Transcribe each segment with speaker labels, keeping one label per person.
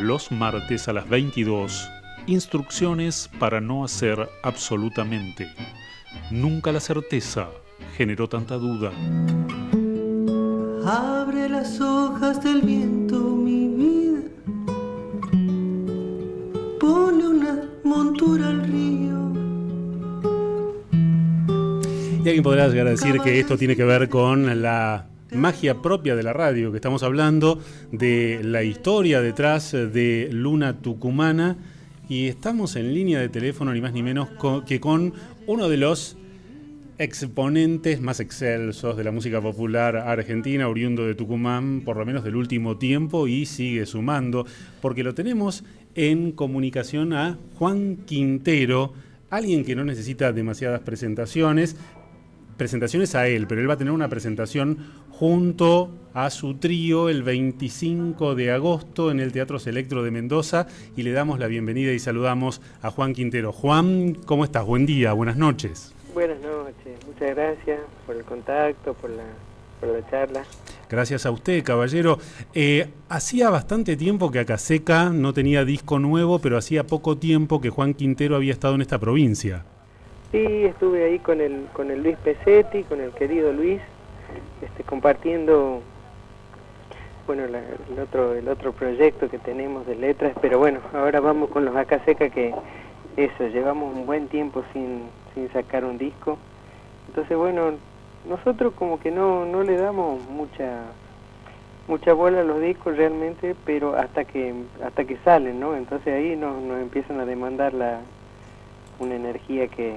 Speaker 1: los martes a las 22. Instrucciones para no hacer absolutamente. Nunca la certeza generó tanta duda.
Speaker 2: Abre las hojas del viento, mi vida. Pone una montura al río.
Speaker 1: Y alguien podrá llegar a decir que esto tiene que ver con la magia propia de la radio, que estamos hablando de la historia detrás de Luna Tucumana, y estamos en línea de teléfono ni más ni menos que con uno de los exponentes más excelsos de la música popular argentina, oriundo de Tucumán, por lo menos del último tiempo, y sigue sumando, porque lo tenemos en comunicación a Juan Quintero, alguien que no necesita demasiadas presentaciones a él, pero él va a tener una presentación junto a su trío el 25 de agosto en el Teatro Selectro de Mendoza, y le damos la bienvenida y saludamos a Juan Quintero. Juan, ¿cómo estás? Buen día, buenas noches.
Speaker 3: Buenas noches, muchas gracias por el contacto, por la charla.
Speaker 1: Gracias a usted, caballero. Hacía bastante tiempo que Acaseca no tenía disco nuevo, pero hacía poco tiempo que Juan Quintero había estado en esta provincia.
Speaker 3: Sí, estuve ahí con el Luis Pesetti, con el querido Luis, compartiendo, bueno, el otro proyecto que tenemos de letras, pero bueno, ahora vamos con los Acaseca, que eso, llevamos un buen tiempo sin sacar un disco. Entonces, bueno, nosotros como que no le damos mucha bola a los discos realmente, pero hasta que salen, ¿no? Entonces ahí nos empiezan a demandar una energía que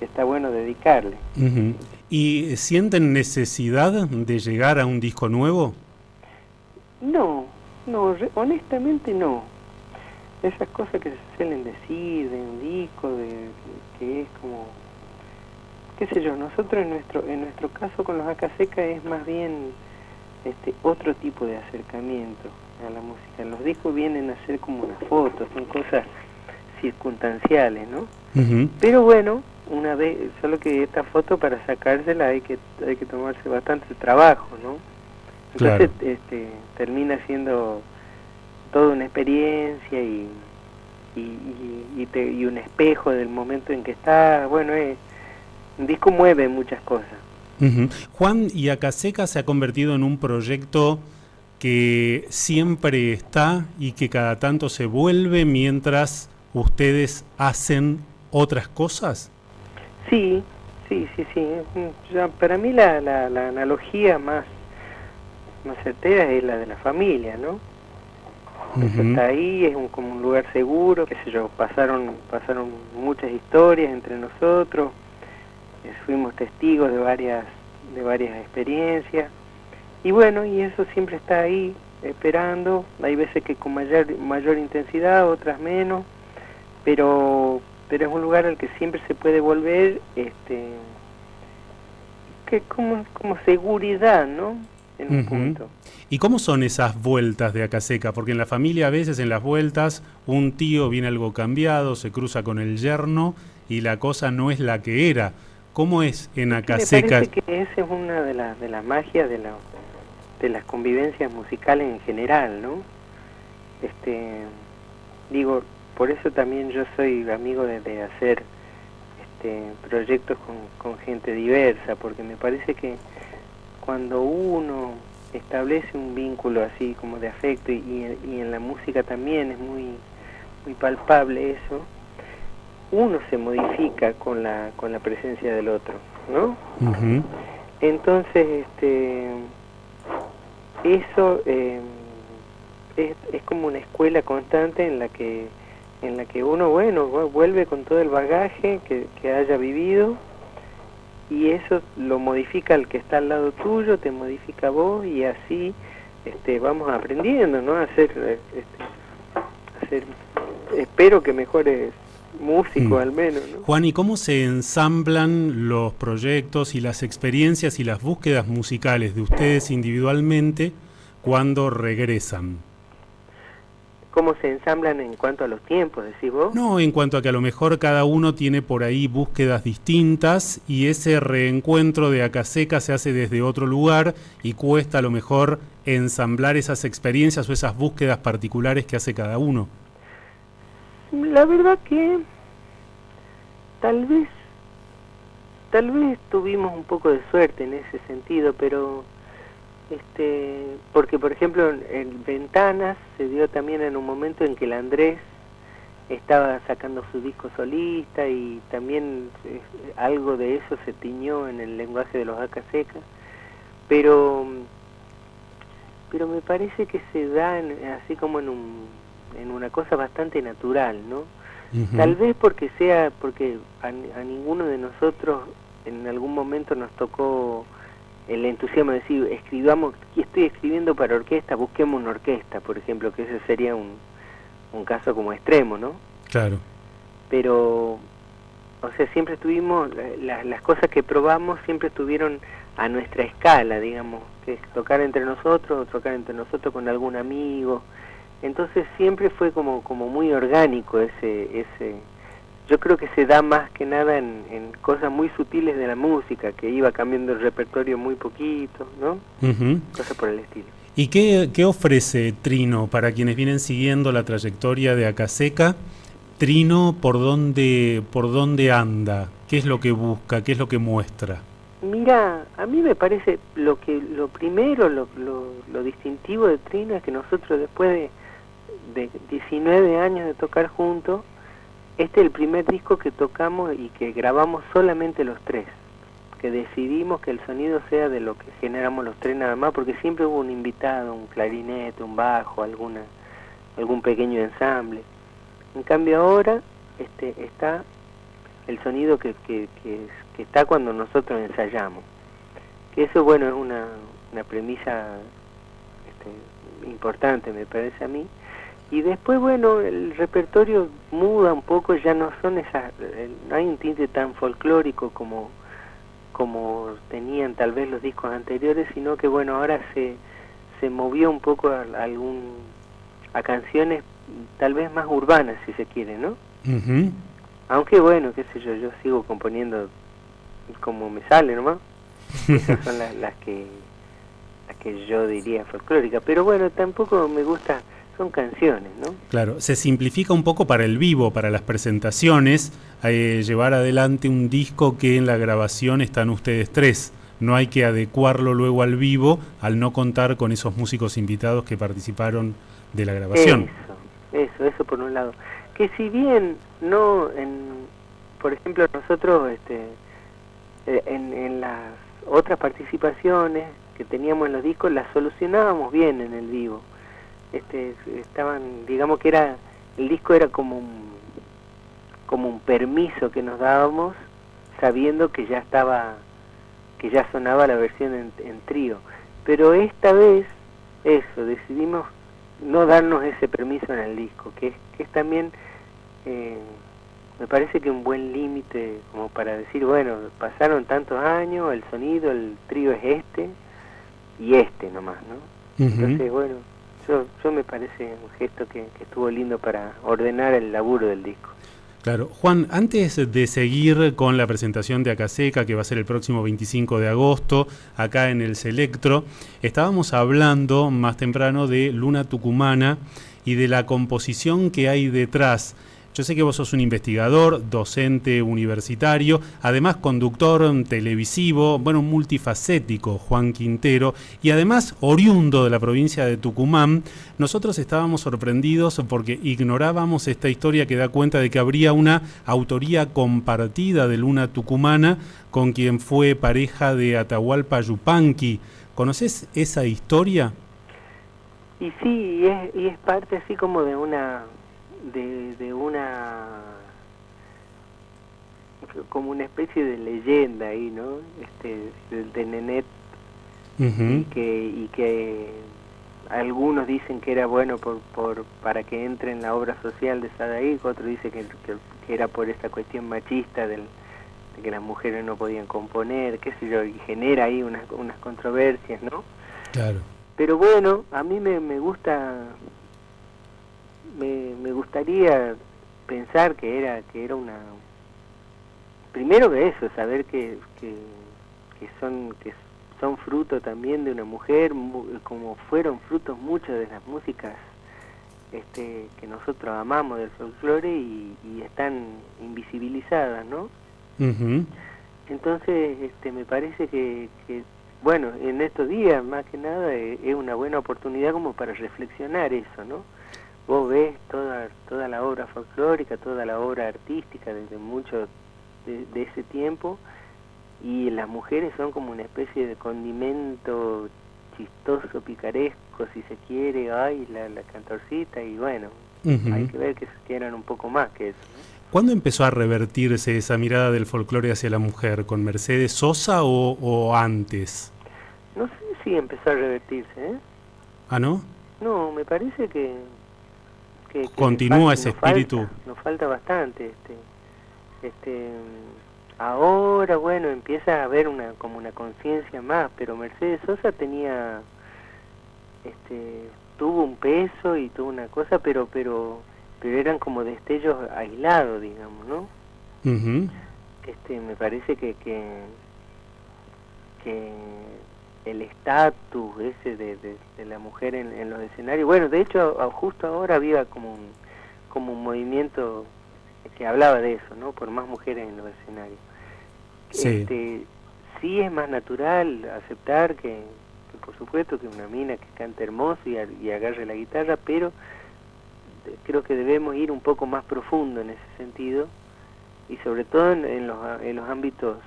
Speaker 3: está bueno dedicarle.
Speaker 1: Uh-huh. ¿Y sienten necesidad de llegar a un disco nuevo?
Speaker 3: No, honestamente no. Esas cosas que se suelen decir de un disco, que es como, qué sé yo, nosotros en nuestro caso con los Acaseca es más bien otro tipo de acercamiento a la música. Los discos vienen a ser como una foto, son cosas circunstanciales, ¿no? Uh-huh. Pero bueno, una vez, solo que esta foto para sacársela hay que tomarse bastante trabajo, ¿no? Entonces, claro, termina siendo toda una experiencia y un espejo del momento en que está. Bueno, un disco mueve muchas cosas.
Speaker 1: Uh-huh. Juan, y Acaseca se ha convertido en un proyecto que siempre está y que cada tanto se vuelve mientras ustedes hacen otras cosas.
Speaker 3: Sí. Ya, para mí la analogía más certera es la de la familia, ¿no? Uh-huh. Está ahí, es como un lugar seguro, qué sé yo, pasaron muchas historias entre nosotros, fuimos testigos de varias experiencias, y bueno, y eso siempre está ahí, esperando. Hay veces que con mayor intensidad, otras menos, pero es un lugar al que siempre se puede volver, que como seguridad, ¿no? En un punto.
Speaker 1: ¿Y cómo son esas vueltas de Acaseca? Porque en la familia a veces en las vueltas un tío viene algo cambiado, se cruza con el yerno y la cosa no es la que era. ¿Cómo es en Acaseca?
Speaker 3: Me parece que esa es una de las magias de las convivencias musicales en general, ¿no? Digo, por eso también yo soy amigo de hacer proyectos con gente diversa, porque me parece que cuando uno establece un vínculo así como de afecto, y en la música también es muy palpable eso, uno se modifica con la presencia del otro, ¿no? Uh-huh. Entonces, eso es como una escuela constante en la que uno, bueno, vuelve con todo el bagaje que haya vivido, y eso lo modifica el que está al lado tuyo, te modifica a vos, y así vamos aprendiendo, ¿no? A hacer, espero que mejores músicos al menos, ¿no?
Speaker 1: Juan, ¿y cómo se ensamblan los proyectos y las experiencias y las búsquedas musicales de ustedes individualmente cuando regresan?
Speaker 3: cómo se ensamblan en cuanto a los tiempos, decís vos.
Speaker 1: No, en cuanto a que a lo mejor cada uno tiene por ahí búsquedas distintas y ese reencuentro de Acaseca se hace desde otro lugar y cuesta a lo mejor ensamblar esas experiencias o esas búsquedas particulares que hace cada uno.
Speaker 3: La verdad que tal vez tuvimos un poco de suerte en ese sentido, pero porque por ejemplo en Ventanas se dio también en un momento en que el Andrés estaba sacando su disco solista y también algo de eso se tiñó en el lenguaje de los Acaseca, pero me parece que se da así como en una cosa bastante natural, ¿no?
Speaker 1: Uh-huh.
Speaker 3: Tal vez porque a ninguno de nosotros en algún momento nos tocó el entusiasmo de decir, estoy escribiendo para orquesta, busquemos una orquesta, por ejemplo, que ese sería un caso como extremo, ¿no?
Speaker 1: Claro.
Speaker 3: Pero, o sea, siempre estuvimos, las cosas que probamos siempre estuvieron a nuestra escala, digamos, que es tocar entre nosotros con algún amigo. Entonces siempre fue como muy orgánico ese yo creo que se da más que nada en cosas muy sutiles de la música, que iba cambiando el repertorio muy poquito, ¿no?
Speaker 1: Uh-huh.
Speaker 3: Cosas por el estilo.
Speaker 1: ¿Y qué ofrece Trino para quienes vienen siguiendo la trayectoria de Acaseca? Trino, ¿por dónde anda? ¿Qué es lo que busca? ¿Qué es lo que muestra?
Speaker 3: Mira, a mí me parece lo primero, lo distintivo de Trino es que nosotros después de 19 años de tocar juntos, este es el primer disco que tocamos y que grabamos solamente los tres, que decidimos que el sonido sea de lo que generamos los tres nada más, porque siempre hubo un invitado, un clarinete, un bajo, algún pequeño ensamble. En cambio ahora está el sonido que está cuando nosotros ensayamos, que eso bueno es una premisa importante me parece a mí. Y después, bueno, el repertorio muda un poco, ya no son no hay un tinte tan folclórico como tenían tal vez los discos anteriores, sino que bueno, ahora se movió un poco a canciones tal vez más urbanas, si se quiere, ¿no?
Speaker 1: Uh-huh.
Speaker 3: Aunque bueno, qué sé yo sigo componiendo como me sale nomás. Esas son las que yo diría folclóricas, pero bueno, tampoco me gusta. Son canciones, ¿no?
Speaker 1: Claro, se simplifica un poco para el vivo, para las presentaciones, llevar adelante un disco que en la grabación están ustedes tres. No hay que adecuarlo luego al vivo, al no contar con esos músicos invitados que participaron de la grabación.
Speaker 3: Eso por un lado. Que si bien no, por ejemplo, nosotros en las otras participaciones que teníamos en los discos las solucionábamos bien en el vivo. Estaban, digamos que el disco era como un permiso que nos dábamos, sabiendo que ya sonaba la versión en trío. Pero esta vez, decidimos no darnos ese permiso en el disco, que es también, me parece que un buen límite como para decir, bueno, pasaron tantos años, el sonido, el trío es y nomás, ¿no?
Speaker 1: Uh-huh.
Speaker 3: Entonces, bueno, yo me parece un gesto que estuvo lindo para ordenar el laburo del disco.
Speaker 1: Claro. Juan, antes de seguir con la presentación de Acaseca, que va a ser el próximo 25 de agosto, acá en el Selectro, estábamos hablando más temprano de Luna Tucumana y de la composición que hay detrás. Yo sé que vos sos un investigador, docente universitario, además conductor televisivo, bueno, multifacético, Juan Quintero, y además oriundo de la provincia de Tucumán. Nosotros estábamos sorprendidos porque ignorábamos esta historia que da cuenta de que habría una autoría compartida de Luna Tucumana con quien fue pareja de Atahualpa Yupanqui. ¿Conocés esa historia?
Speaker 3: Y sí, y es parte así como de una como una especie de leyenda ahí, ¿no? De Nenet. Uh-huh. y que algunos dicen que era bueno para que entre en la obra social de Sadaik, otros dicen que era por esta cuestión machista de que las mujeres no podían componer, qué sé yo, y genera ahí unas controversias, ¿no?
Speaker 1: Claro.
Speaker 3: Pero bueno, a mí me gusta me gustaría pensar que era una... Primero que eso, saber que son fruto también de una mujer, como fueron frutos muchas de las músicas que nosotros amamos del folclore y están invisibilizadas, ¿no?
Speaker 1: Ujú.
Speaker 3: Entonces me parece que, bueno, en estos días más que nada es una buena oportunidad como para reflexionar eso, ¿no? Vos ves toda la obra folclórica, toda la obra artística desde mucho de ese tiempo, y las mujeres son como una especie de condimento chistoso, picaresco, si se quiere, ay, la cantorcita, y bueno,
Speaker 1: Ujú.
Speaker 3: hay que ver que eran un poco más que eso, ¿no?
Speaker 1: ¿Cuándo empezó a revertirse esa mirada del folclore hacia la mujer? ¿Con Mercedes Sosa o antes?
Speaker 3: No sé si empezó a revertirse, ¿eh?
Speaker 1: ¿Ah, no?
Speaker 3: No, me parece que
Speaker 1: ¿Continúa ese espíritu?
Speaker 3: nos falta bastante, ahora, bueno, empieza a haber como una conciencia más, pero Mercedes Sosa tuvo un peso y tuvo una cosa, pero eran como destellos aislados, digamos, ¿no?
Speaker 1: Ujú.
Speaker 3: Me parece que el estatus ese de la mujer en los escenarios, bueno, de hecho, justo ahora había como un movimiento que hablaba de eso, ¿no? Por más mujeres en los escenarios.
Speaker 1: Sí.
Speaker 3: Sí es más natural aceptar que por supuesto que una mina que canta hermoso y agarre la guitarra, pero creo que debemos ir un poco más profundo en ese sentido, y sobre todo en los ámbitos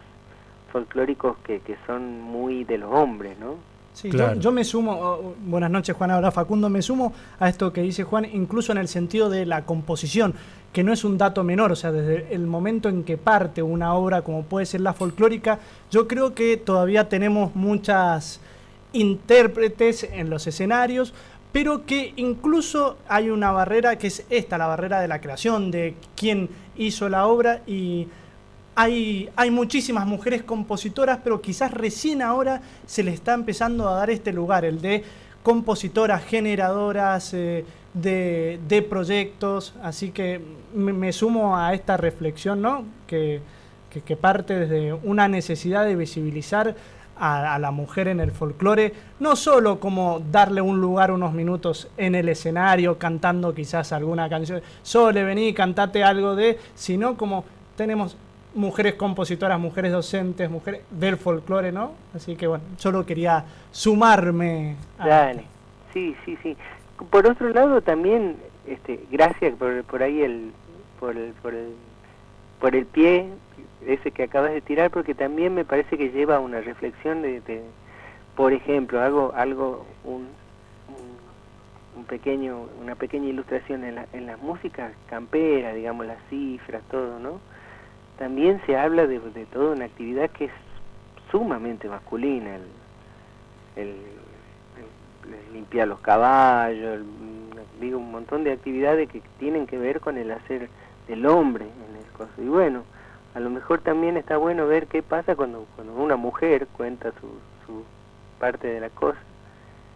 Speaker 3: folclóricos que son muy de los hombres, ¿no?
Speaker 4: Sí,
Speaker 1: Claro.
Speaker 4: yo me sumo, buenas noches Juan, ahora Facundo, me sumo a esto que dice Juan, incluso en el sentido de la composición, que no es un dato menor, o sea, desde el momento en que parte una obra como puede ser la folclórica, yo creo que todavía tenemos muchas intérpretes en los escenarios, pero que incluso hay una barrera que es esta, la barrera de la creación, de quién hizo la obra, y hay muchísimas mujeres compositoras, pero quizás recién ahora se le está empezando a dar este lugar, el de compositoras, generadoras de proyectos, así que me sumo a esta reflexión, ¿no? que parte desde una necesidad de visibilizar a la mujer en el folclore, no solo como darle un lugar unos minutos en el escenario cantando quizás alguna canción, Sole, vení, cantate algo sino como tenemos mujeres compositoras, mujeres docentes, mujeres del folclore, ¿no? Así que bueno, solo quería sumarme a...
Speaker 3: Dale, sí. Por otro lado también, gracias por ahí por el pie ese que acabas de tirar, porque también me parece que lleva a una reflexión por ejemplo, una pequeña ilustración en las músicas camperas, digamos, las cifras, todo, ¿no? También se habla de toda una actividad que es sumamente masculina, el limpiar los caballos, digo, un montón de actividades que tienen que ver con el hacer del hombre en el coso. Y bueno, a lo mejor también está bueno ver qué pasa cuando una mujer cuenta su parte de la cosa,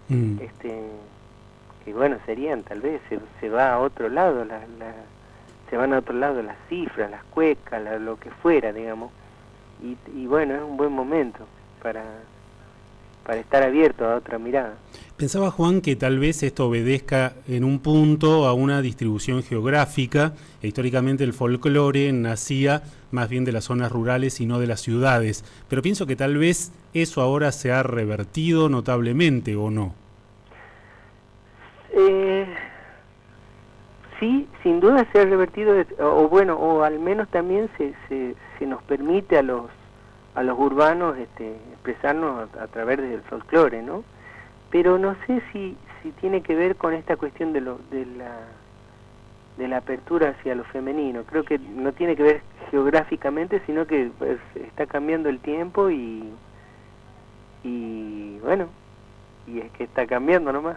Speaker 3: que bueno, serían tal vez, se va a otro lado, se van a otro lado las cifras, las cuecas, lo que fuera, digamos, y bueno, es un buen momento para estar abierto a otra mirada.
Speaker 1: Pensaba, Juan, que tal vez esto obedezca en un punto a una distribución geográfica. Históricamente el folclore nacía más bien de las zonas rurales y no de las ciudades, pero pienso que tal vez eso ahora se ha revertido notablemente, ¿o no?
Speaker 3: Sí, sin duda se ha revertido, o al menos también se nos permite a los urbanos expresarnos a través del folclore, ¿no? Pero no sé si tiene que ver con esta cuestión de la apertura hacia lo femenino. Creo que no tiene que ver geográficamente, sino que pues, está cambiando el tiempo y bueno, y es que está cambiando nomás.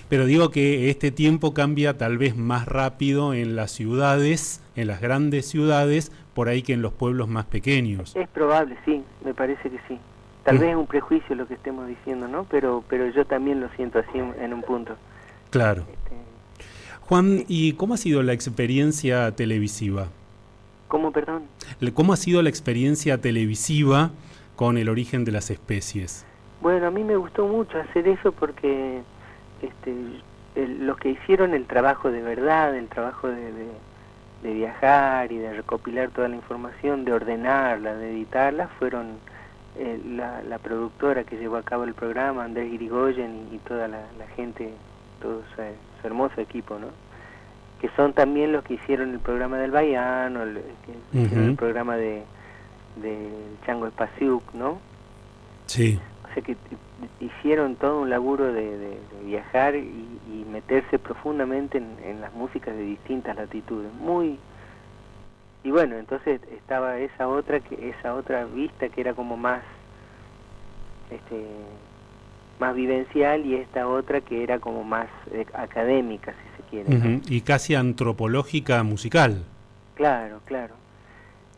Speaker 1: Pero digo que este tiempo cambia tal vez más rápido en las ciudades, en las grandes ciudades, por ahí que en los pueblos más pequeños.
Speaker 3: Es probable, sí, me parece que sí. Tal vez es un prejuicio lo que estemos diciendo, ¿no? Pero yo también lo siento así en un punto.
Speaker 1: Claro. Juan, ¿y cómo ha sido la experiencia televisiva?
Speaker 3: ¿Cómo, perdón?
Speaker 1: ¿Cómo ha sido la experiencia televisiva con El origen de las especies?
Speaker 3: Bueno, a mí me gustó mucho hacer eso porque los que hicieron el trabajo de verdad, el trabajo de viajar y de recopilar toda la información, de ordenarla, de editarla, fueron la productora que llevó a cabo el programa, Andrés Irigoyen y toda la gente, todo su hermoso equipo, ¿no? Que son también los que hicieron el programa del Baiano, que hicieron el programa de Chango Espasiuk, ¿no?
Speaker 1: Sí.
Speaker 3: O sea que hicieron todo un laburo de viajar y meterse profundamente en las músicas de distintas latitudes. Y bueno, entonces estaba esa otra vista que era como más más vivencial, y esta otra que era como más académica, si se quiere, ¿no?
Speaker 1: Y casi antropológica musical.
Speaker 3: Claro.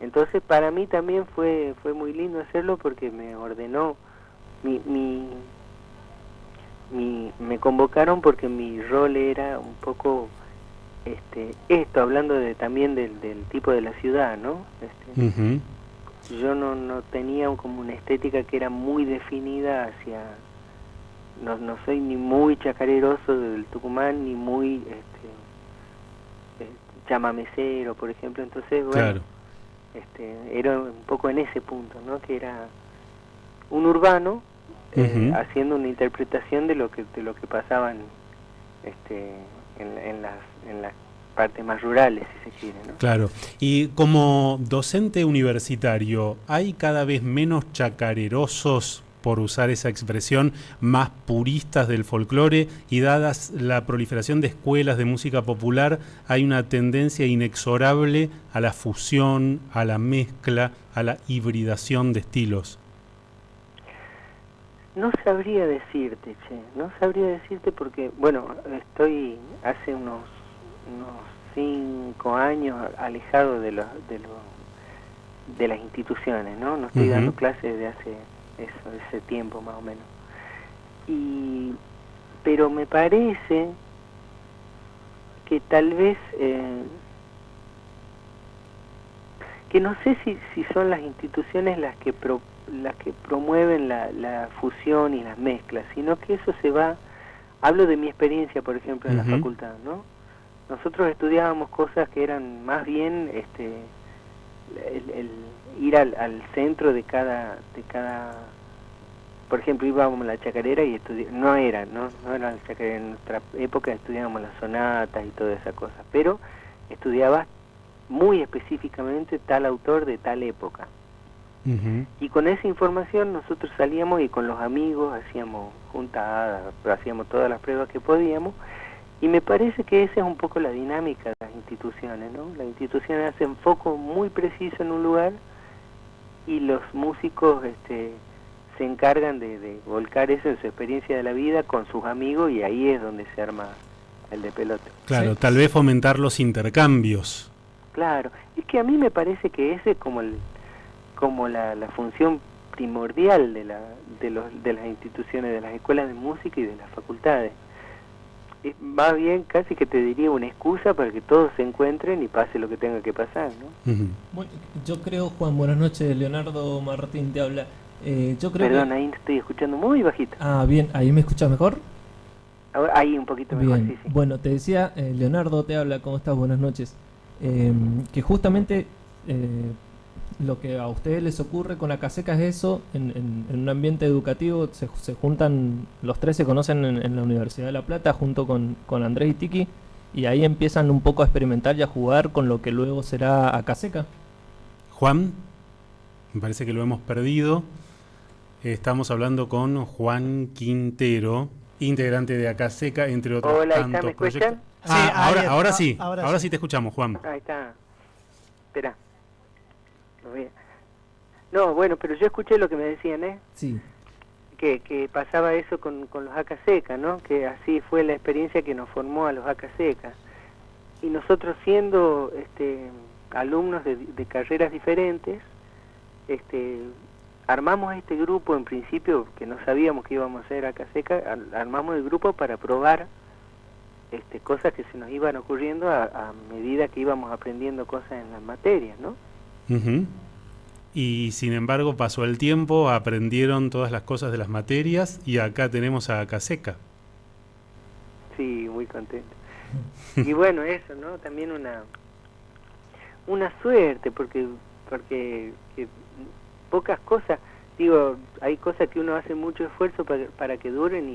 Speaker 3: Entonces para mí también fue muy lindo hacerlo porque me ordenó me convocaron porque mi rol era un poco hablando también del tipo de la ciudad, ¿no? Yo no tenía como una estética que era muy definida hacia, no soy ni muy chacareroso del Tucumán ni muy chamamecero, por ejemplo. Entonces, bueno,
Speaker 1: Claro.
Speaker 3: Era un poco en ese punto, ¿no? Que era un urbano haciendo una interpretación de lo que pasaba en las partes más rurales, si se quiere, ¿no?
Speaker 1: Claro. Y como docente universitario, ¿hay cada vez menos chacarerosos, por usar esa expresión, más puristas del folclore? Y dadas la proliferación de escuelas de música popular, hay una tendencia inexorable a la fusión, a la mezcla, a la hibridación de estilos.
Speaker 3: No sabría decirte, porque, bueno, estoy hace unos 5 años alejado de las instituciones, ¿no? No estoy dando clases desde hace ese tiempo más o menos. Pero me parece que tal vez que no sé si son las instituciones las que promueven la fusión y las mezclas, sino que eso se va. Hablo de mi experiencia, por ejemplo, en la facultad, ¿no? Nosotros estudiábamos cosas que eran más bien el ir al centro de cada, por ejemplo, íbamos a la chacarera y no era la chacarera. En nuestra época estudiábamos las sonatas y todas esas cosas, pero estudiabas muy específicamente tal autor de tal época. Y con esa información nosotros salíamos y con los amigos hacíamos juntadas, hacíamos todas las pruebas que podíamos, y me parece que esa es un poco la dinámica de las instituciones, ¿no? Las instituciones hacen foco muy preciso en un lugar y los músicos se encargan de volcar eso en su experiencia de la vida con sus amigos, y ahí es donde se arma el de pelote.
Speaker 1: Claro, tal vez fomentar los intercambios.
Speaker 3: Claro, es que a mí me parece que ese es como la función primordial de las instituciones, de las escuelas de música y de las facultades. Es más bien casi que te diría una excusa para que todos se encuentren y pase lo que tenga que pasar, ¿no?
Speaker 5: Bueno, yo creo, Juan, buenas noches, Leonardo Martín te habla. Yo creo
Speaker 3: Perdón, ahí te estoy escuchando muy bajito.
Speaker 5: Ah, bien, ¿ahí me escuchas mejor?
Speaker 3: Ahí un poquito mejor,
Speaker 5: Bien.
Speaker 3: sí.
Speaker 5: Bueno, te decía, Leonardo te habla, ¿cómo estás? Buenas noches. Que justamente lo que a ustedes les ocurre con Acaseca es eso, en un ambiente educativo, se juntan, los tres se conocen en la Universidad de La Plata junto con Andrés y Tiki, y ahí empiezan un poco a experimentar y a jugar con lo que luego será Acaseca.
Speaker 1: Juan, me parece que lo hemos perdido. Estamos hablando con Juan Quintero, integrante de Acaseca, entre otros
Speaker 3: Hola,
Speaker 1: tantos
Speaker 3: ¿me
Speaker 1: proyectos.
Speaker 3: escuchan?
Speaker 4: Sí,
Speaker 1: Ahora sí,
Speaker 4: ahora
Speaker 1: ahora
Speaker 4: sí.
Speaker 1: sí te escuchamos, Juan.
Speaker 3: Ahí está. Espera. No, bueno, pero yo escuché lo que me decían,
Speaker 5: Sí.
Speaker 3: que pasaba eso con los Acaseca, ¿no? Que así fue la experiencia que nos formó a los Acaseca. Y nosotros, siendo alumnos de carreras diferentes, armamos este grupo. En principio, que no sabíamos que íbamos a hacer Acaseca, armamos el grupo para probar cosas que se nos iban ocurriendo a medida que íbamos aprendiendo cosas en las materias, ¿no?
Speaker 1: Ujú. Y sin embargo pasó el tiempo, aprendieron todas las cosas de las materias y acá tenemos a Caseca.
Speaker 3: Sí, muy contento. Y bueno, eso, ¿no? También una suerte, porque que pocas cosas, digo, hay cosas que uno hace mucho esfuerzo para que duren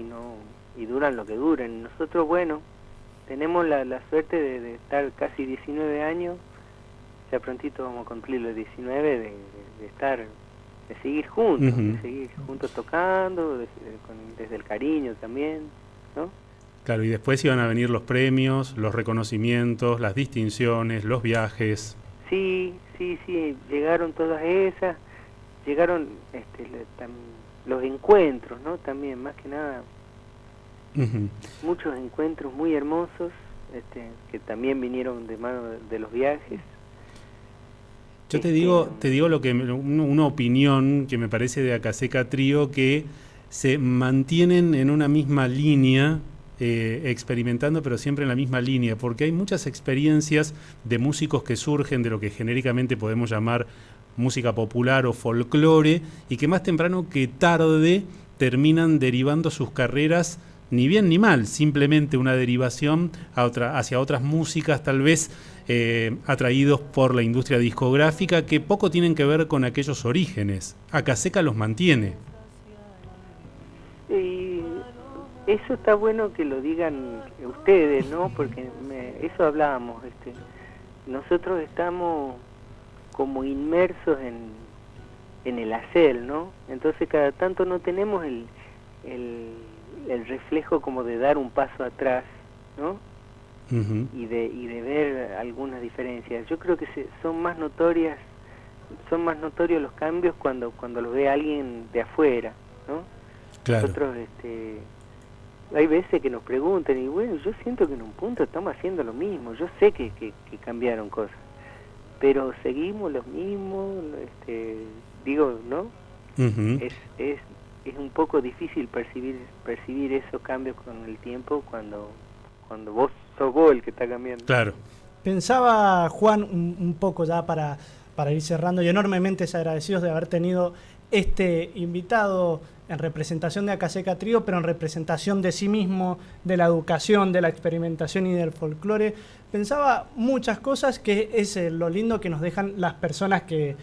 Speaker 3: y duran lo que duren. Nosotros, bueno, tenemos la suerte de estar casi 19 años, ya prontito vamos a cumplir los 19, de seguir juntos,
Speaker 1: Ujú.
Speaker 3: de seguir juntos tocando, desde el cariño también, ¿no?
Speaker 1: Claro, y después iban a venir los premios, los reconocimientos, las distinciones, los viajes.
Speaker 3: Sí, llegaron todas esas, llegaron los encuentros, ¿no? También, más que nada,
Speaker 1: Ujú.
Speaker 3: muchos encuentros muy hermosos, que también vinieron de mano de los viajes.
Speaker 1: Yo te digo lo que una opinión que me parece de Acaseca Trío, que se mantienen en una misma línea, experimentando, pero siempre en la misma línea, porque hay muchas experiencias de músicos que surgen de lo que genéricamente podemos llamar música popular o folclore, y que más temprano que tarde terminan derivando sus carreras, ni bien ni mal, simplemente una derivación hacia otras músicas, tal vez atraídos por la industria discográfica, que poco tienen que ver con aquellos orígenes. Acaseca los mantiene.
Speaker 3: Y eso está bueno que lo digan ustedes, ¿no? Porque eso hablábamos, nosotros estamos como inmersos en el hacer, ¿no? Entonces cada tanto no tenemos el reflejo como de dar un paso atrás, ¿no?
Speaker 1: Uh-huh.
Speaker 3: y de ver algunas diferencias. Yo creo que son más notorios los cambios cuando los ve alguien de afuera, ¿no?
Speaker 1: Claro.
Speaker 3: Nosotros hay veces que nos preguntan y bueno, yo siento que en un punto estamos haciendo lo mismo. Yo sé que cambiaron cosas, pero seguimos los mismos, digo, ¿no?
Speaker 1: Uh-huh.
Speaker 3: Es un poco difícil percibir esos cambios con el tiempo cuando vos sos vos el que está cambiando.
Speaker 1: Claro.
Speaker 4: Pensaba, Juan, un poco ya para ir cerrando, y enormemente agradecidos de haber tenido este invitado en representación de Acaseca Trío, pero en representación de sí mismo, de la educación, de la experimentación y del folclore. Pensaba muchas cosas que es lo lindo que nos dejan las personas que,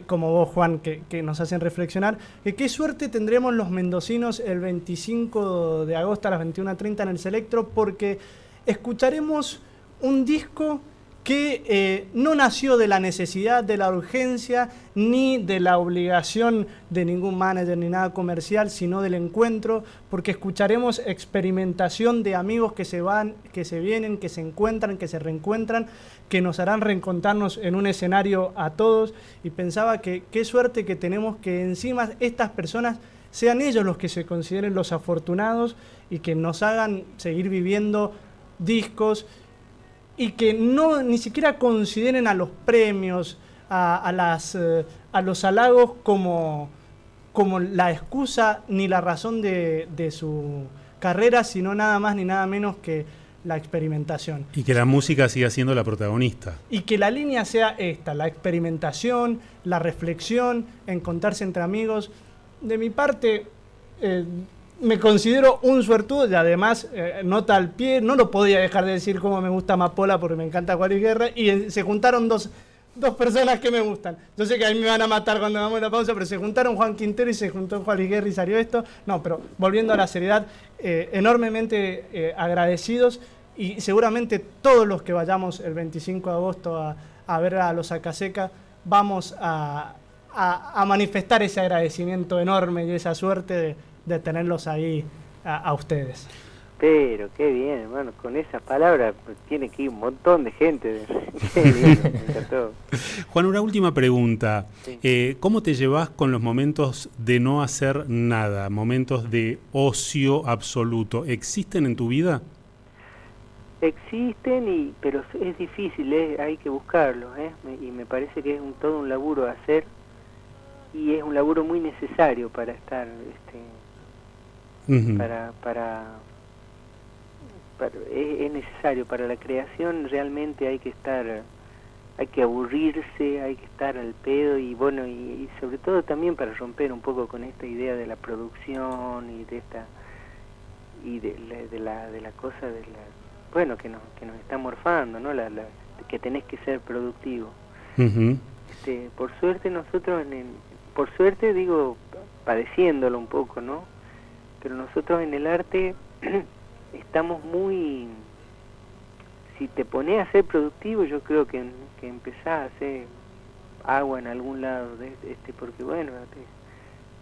Speaker 4: como vos, Juan, que nos hacen reflexionar, que qué suerte tendremos los mendocinos el 25 de agosto a las 21:30 en el Selectro, porque escucharemos un disco que no nació de la necesidad, de la urgencia, ni de la obligación de ningún manager ni nada comercial, sino del encuentro, porque escucharemos experimentación de amigos que se van, que se vienen, que se encuentran, que se reencuentran, que nos harán reencontrarnos en un escenario a todos, y pensaba que qué suerte que tenemos que encima estas personas sean ellos los que se consideren los afortunados y que nos hagan seguir viviendo discos, y que ni siquiera consideren a los premios, a los halagos como la excusa ni la razón de su carrera, sino nada más ni nada menos que la experimentación.
Speaker 1: Y que la música siga siendo la protagonista.
Speaker 4: Y que la línea sea esta, la experimentación, la reflexión, encontrarse entre amigos. De mi parte, me considero un suertudo y además, nota al pie, no lo podía dejar de decir cómo me gusta Amapola porque me encanta Juan Luis Guerra, y se juntaron dos personas que me gustan. Yo sé que a mí me van a matar cuando hagamos la pausa, pero se juntaron Juan Quintero y se juntó Juan Luis Guerra y salió esto. No, pero volviendo a la seriedad, enormemente agradecidos, y seguramente todos los que vayamos el 25 de agosto a ver a los Acaseca vamos a manifestar ese agradecimiento enorme y esa suerte de tenerlos ahí a ustedes.
Speaker 3: Pero qué bien, hermano, con esas palabras tiene que ir un montón de gente. Qué lindo, me encantó.
Speaker 1: Juan, una última pregunta.
Speaker 3: Sí.
Speaker 1: ¿Cómo te llevas con los momentos de no hacer nada, momentos de ocio absoluto? ¿Existen en tu vida?
Speaker 3: Existen, pero es difícil, hay que buscarlos, y me parece que es todo un laburo a hacer, y es un laburo muy necesario para estar,
Speaker 1: Uh-huh.
Speaker 3: es necesario para la creación. Realmente hay que aburrirse, hay que estar al pedo, y bueno, y sobre todo también para romper un poco con esta idea de la producción y de esta de la cosa de la, bueno, que nos está morfando, ¿no? Que tenés que ser productivo.
Speaker 1: Ujú.
Speaker 3: Por suerte nosotros por suerte digo, padeciéndolo un poco, ¿no? Pero nosotros en el arte estamos muy, si te pones a ser productivo, yo creo que empezás a hacer agua en algún lado, porque bueno,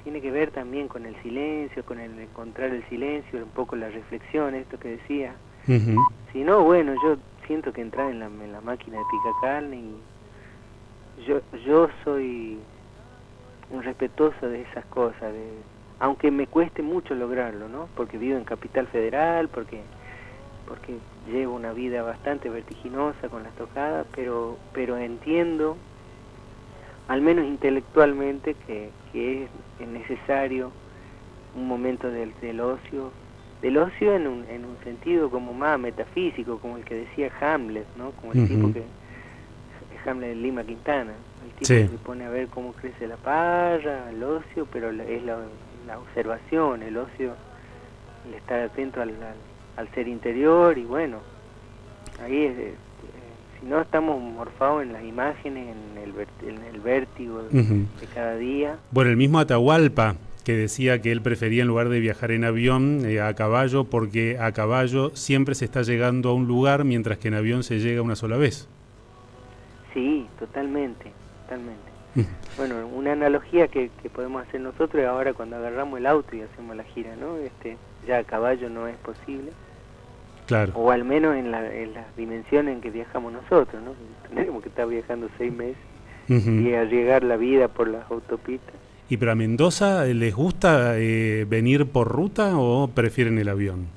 Speaker 3: tiene que ver también con el silencio, con el encontrar el silencio, un poco la reflexión, esto que decía.
Speaker 1: Ujú.
Speaker 3: Si no, bueno, yo siento que entrar en la máquina de picacarne, y yo soy un respetuoso de esas cosas, aunque me cueste mucho lograrlo, ¿no? Porque vivo en Capital Federal, porque llevo una vida bastante vertiginosa con las tocadas, pero entiendo, al menos intelectualmente, que es necesario un momento del ocio en un sentido como más metafísico, como el que decía Hamlet, ¿no? Como el tipo que Hamlet de Lima Quintana, el tipo que se pone a ver cómo crece la parra, el ocio, pero es la observación, el ocio, el estar atento al ser interior, y bueno, ahí si no estamos morfados en las imágenes, en el vértigo de cada día.
Speaker 1: Bueno, el mismo Atahualpa, que decía que él prefería, en lugar de viajar en avión, a caballo, porque a caballo siempre se está llegando a un lugar, mientras que en avión se llega una sola vez.
Speaker 3: Sí, totalmente. Bueno, una analogía que podemos hacer nosotros es ahora cuando agarramos el auto y hacemos la gira, ¿no? Ya a caballo no es posible.
Speaker 1: Claro.
Speaker 3: O al menos en las dimensiones en que viajamos nosotros, ¿no? Tenemos que estar viajando 6 meses y arriesgar la vida por las autopistas.
Speaker 1: ¿Y para Mendoza les gusta venir por ruta o prefieren el avión?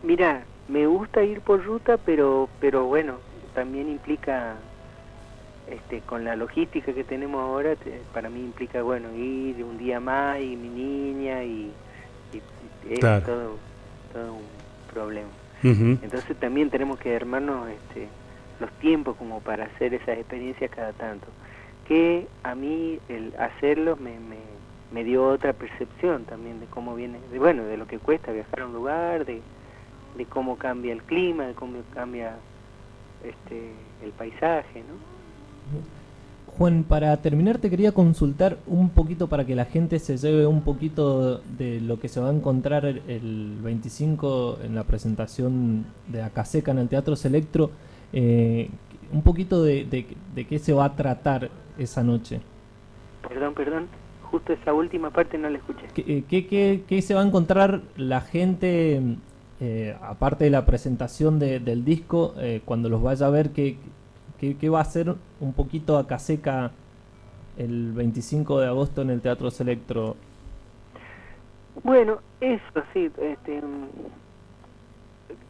Speaker 3: Mira, me gusta ir por ruta, pero bueno, también implica, con la logística que tenemos ahora, para mí implica, bueno, ir un día más y mi niña, y es
Speaker 1: claro.
Speaker 3: todo un problema. Entonces también tenemos que armarnos los tiempos como para hacer esas experiencias cada tanto, que a mí el hacerlos me dio otra percepción también de cómo viene, de lo que cuesta viajar a un lugar, de cómo cambia el clima, de cómo cambia el paisaje, ¿no?
Speaker 5: Juan, para terminar te quería consultar un poquito para que la gente se lleve un poquito de lo que se va a encontrar el 25 en la presentación de Acaseca en el Teatro Selectro, un poquito de qué se va a tratar esa noche.
Speaker 3: Perdón, justo esa última parte no la escuché.
Speaker 5: ¿Qué se va a encontrar la gente, aparte de la presentación del disco, cuando los vaya a ver? ¿Qué va a hacer un poquito Acaseca el 25 de agosto en el Teatro Selectro?
Speaker 3: Bueno, eso sí,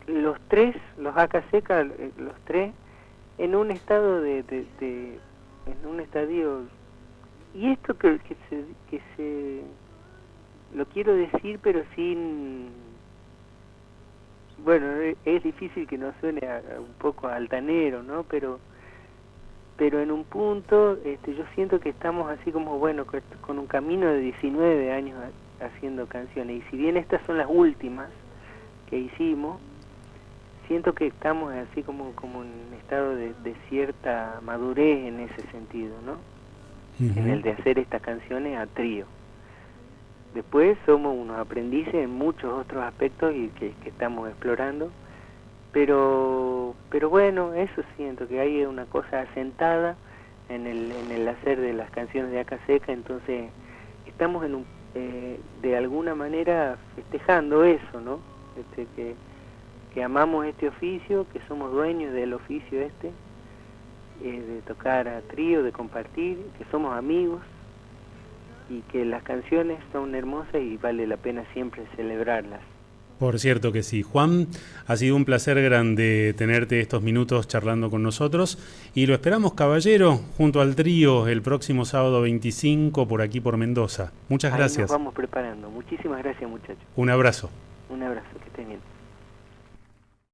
Speaker 3: los Acaseca, los tres, en un estado en un estadio, y esto que se lo quiero decir, pero sin, bueno, es difícil que no suene un poco altanero, ¿no? Pero en un punto yo siento que estamos así como, bueno, con un camino de 19 años haciendo canciones, y si bien estas son las últimas que hicimos, siento que estamos así como en estado de cierta madurez en ese sentido, ¿no? En el de hacer estas canciones a trío. Después somos unos aprendices en muchos otros aspectos y que estamos explorando, pero bueno, eso siento que hay una cosa asentada en el hacer de las canciones de Acaseca. Entonces estamos de alguna manera festejando eso, ¿no? Que amamos este oficio, que somos dueños del oficio de tocar a trío, de compartir, que somos amigos, y que las canciones son hermosas y vale la pena siempre celebrarlas.
Speaker 1: Por cierto que sí. Juan, ha sido un placer grande tenerte estos minutos charlando con nosotros, y lo esperamos, caballero, junto al trío el próximo sábado 25 por aquí por Mendoza. Muchas gracias.
Speaker 3: Nos vamos preparando. Muchísimas gracias, muchachos.
Speaker 1: Un abrazo.
Speaker 3: Un abrazo, que estén bien.